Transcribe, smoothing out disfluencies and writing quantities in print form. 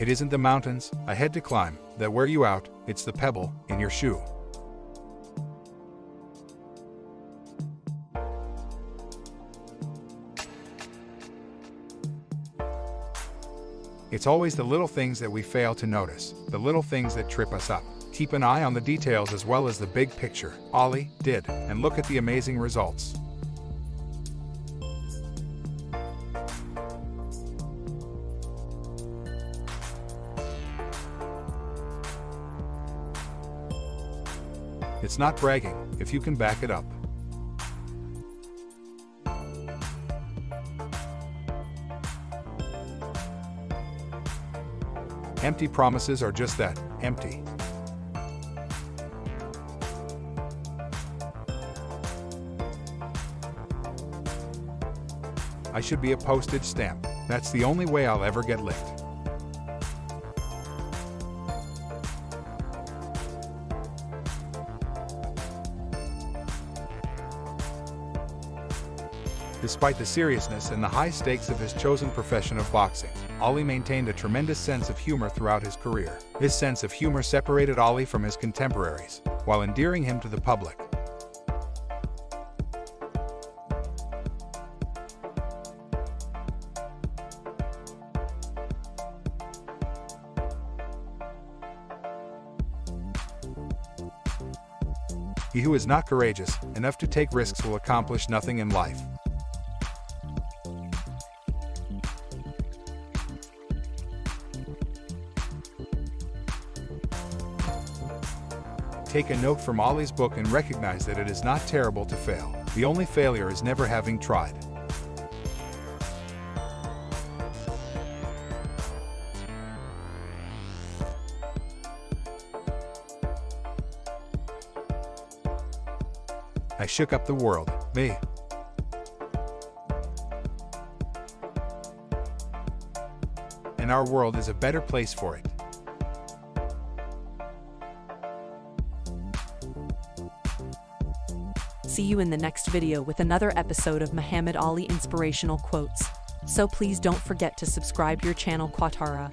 It isn't the mountains ahead to climb that wear you out, it's the pebble in your shoe. It's always the little things that we fail to notice, the little things that trip us up. Keep an eye on the details as well as the big picture. Ollie did, and look at the amazing results. It's not bragging, if you can back it up. Empty promises are just that, empty. I should be a postage stamp. That's the only way I'll ever get licked. Despite the seriousness and the high stakes of his chosen profession of boxing, Ollie maintained a tremendous sense of humor throughout his career. This sense of humor separated Ollie from his contemporaries, while endearing him to the public. He who is not courageous enough to take risks will accomplish nothing in life. Take a note from Ollie's book and recognize that it is not terrible to fail. The only failure is never having tried. I shook up the world, me. And our world is a better place for it. See you in the next video with another episode of Muhammad Ali Inspirational Quotes. So please don't forget to subscribe your channel Quotara.